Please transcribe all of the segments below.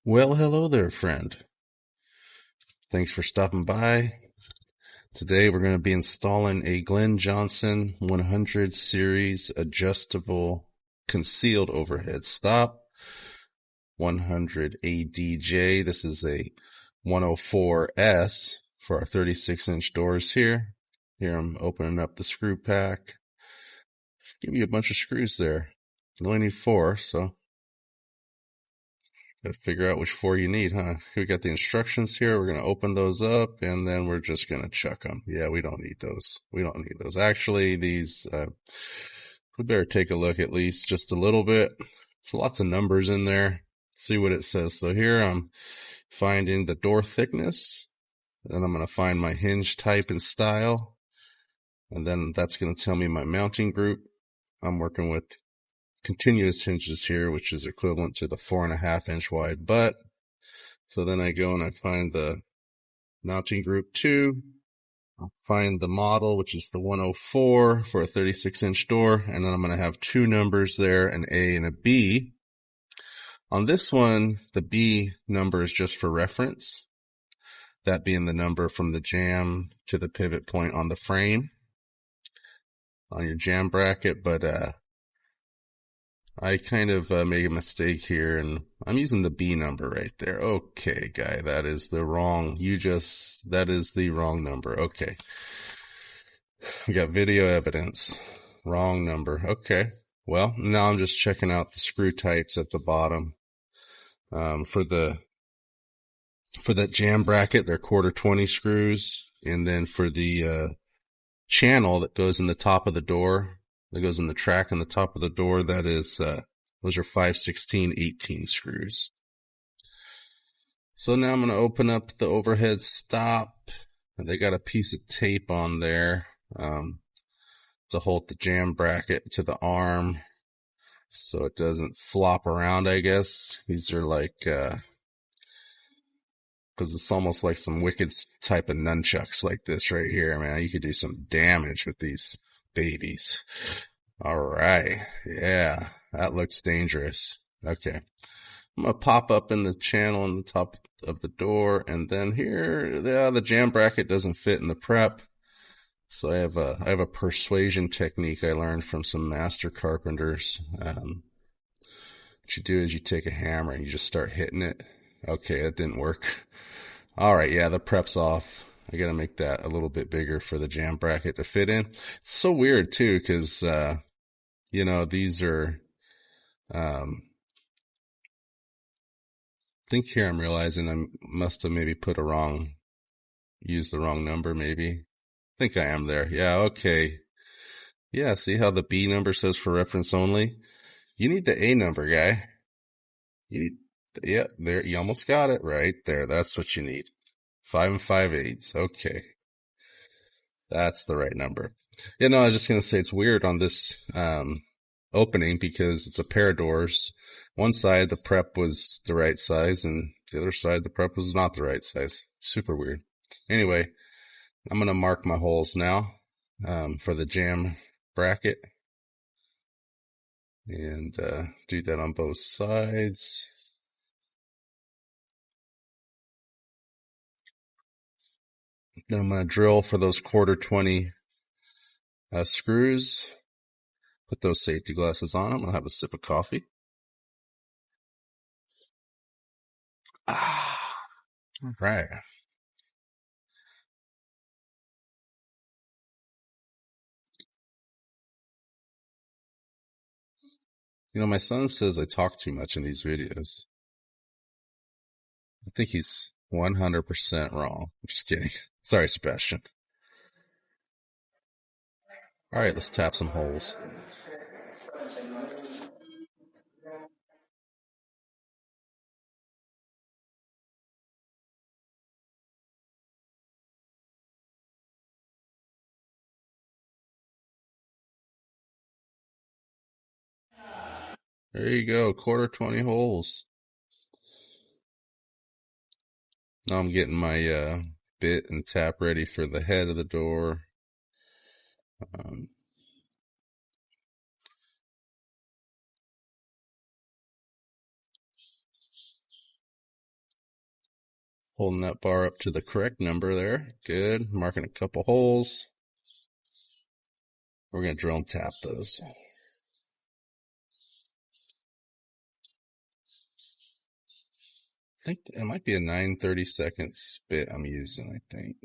Well, hello there, friend. Thanks for stopping by. Today we're going to be installing a Glenn Johnson 100 series adjustable concealed overhead stop 100 ADJ. This is a 104S for our 36-inch doors here. Here I'm opening up the screw pack. Give you a bunch of screws there. You only need 4, so gotta figure out which 4 you need, huh? We got the instructions here. We're going to open those up, and then we're just going to chuck them. Yeah, we don't need those. We don't need those. Actually, these, we better take a look at least just a little bit. There's lots of numbers in there. See what it says. So here I'm finding the door thickness. Then I'm going to find my hinge type and style. And then that's going to tell me my mounting group. I'm working with continuous hinges here, which is equivalent to the 4.5-inch wide butt. So then I go and I find the mounting group 2. I'll find the model, which is the 104 for a 36-inch door. And then I'm going to have 2 numbers there, an A and a B. On this one, the B number is just for reference. That being the number from the jamb to the pivot point on the frame on your jamb bracket. But, I kind of made a mistake here, and I'm using the B number right there. Okay, guy, that is the wrong number. Okay. We got video evidence. Wrong number. Okay. Well, now I'm just checking out the screw types at the bottom. For that jamb bracket, they're 1/4 screws. And then for the channel that goes in the top of the door, that goes in the track in the top of the door, that is, those are 5/16/18 screws. So now I'm going to open up the overhead stop. They got a piece of tape on there, to hold the jamb bracket to the arm so it doesn't flop around, I guess. These are like, cause it's almost like some wicked type of nunchucks like this right here, man. You could do some damage with these babies. All right. Yeah, that looks dangerous. Okay. I'm going to pop up in the channel on the top of the door. And then here, the jamb bracket doesn't fit in the prep. So I have a persuasion technique I learned from some master carpenters. What you do is you take a hammer and you just start hitting it. Okay, that didn't work. All right, yeah, the prep's off. I gotta make that a little bit bigger for the jamb bracket to fit in. It's so weird too, because these are. I think here I'm realizing I must have maybe used the wrong number. Maybe. I think I am there. Yeah, okay. Yeah, see how the B number says for reference only? You need the A number, guy. There, you almost got it right there. That's what you need. 5 5/8. Okay. That's the right number. Yeah, no, I was just going to say it's weird on this, opening because it's a pair of doors. One side, the prep was the right size, and the other side, the prep was not the right size. Super weird. Anyway, I'm going to mark my holes now, for the jamb bracket. And do that on both sides. Then I'm going to drill for those 1/4 screws. Put those safety glasses on. I'm going to have a sip of coffee. All right. My son says I talk too much in these videos. I think he's 100% wrong. I'm just kidding. Sorry, Sebastian. All right, let's tap some holes. There you go, 1/4 holes. Now I'm getting my bit and tap ready for the head of the door. Um, Holding that bar up to the correct number there. Good. Marking a couple holes. We're going to drill and tap those. I think it might be a 9/32 spit I'm using, I think.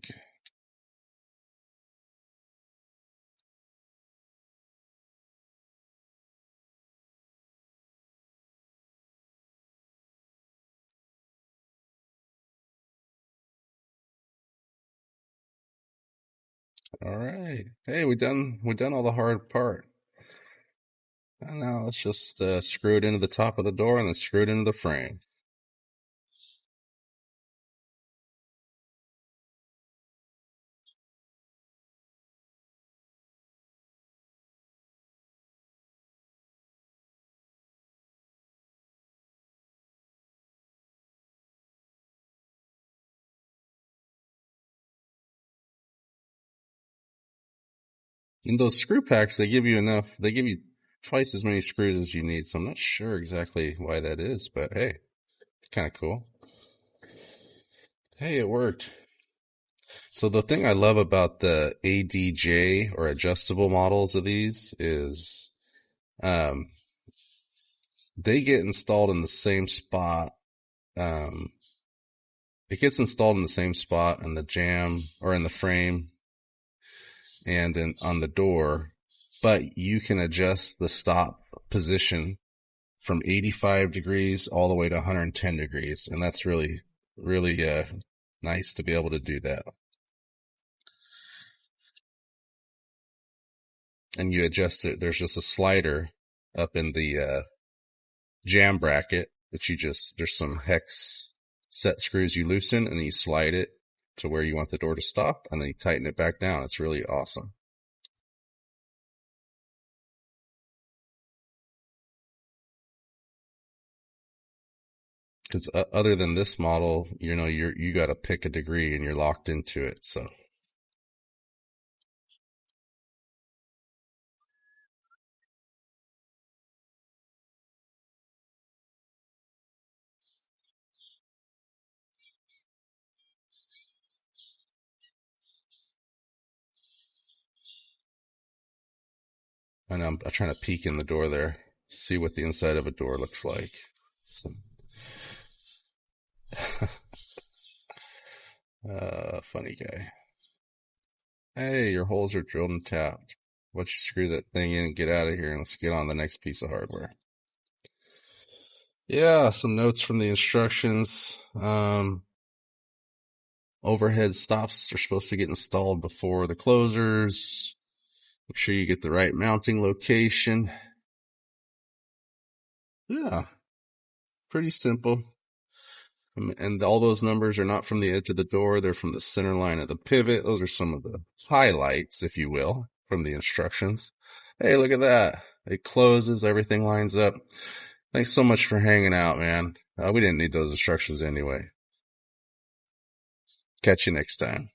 All right. Hey, we done all the hard part. And now let's just screw it into the top of the door and then screw it into the frame. In those screw packs, they give you twice as many screws as you need. So I'm not sure exactly why that is, but hey, kind of cool. Hey, it worked. So the thing I love about the ADJ or adjustable models of these is, um, they get installed in the same spot. It gets installed in the same spot in the jamb or in the frame and on the door, but you can adjust the stop position from 85 degrees all the way to 110 degrees. And that's really, really, nice to be able to do that. And you adjust it. There's just a slider up in the, jam bracket that there's some hex set screws you loosen and then you slide it to where you want the door to stop and then you tighten it back down. It's really awesome. Because other than this model, you got to pick a degree and you're locked into it. So. And I'm trying to peek in the door there, see what the inside of a door looks like. So, funny guy. Hey, your holes are drilled and tapped. Why don't you screw that thing in and get out of here and let's get on the next piece of hardware. Yeah, some notes from the instructions. Overhead stops are supposed to get installed before the closers. Make sure you get the right mounting location. Yeah, pretty simple. And all those numbers are not from the edge of the door. They're from the center line of the pivot. Those are some of the highlights, if you will, from the instructions. Hey, look at that. It closes. Everything lines up. Thanks so much for hanging out, man. We didn't need those instructions anyway. Catch you next time.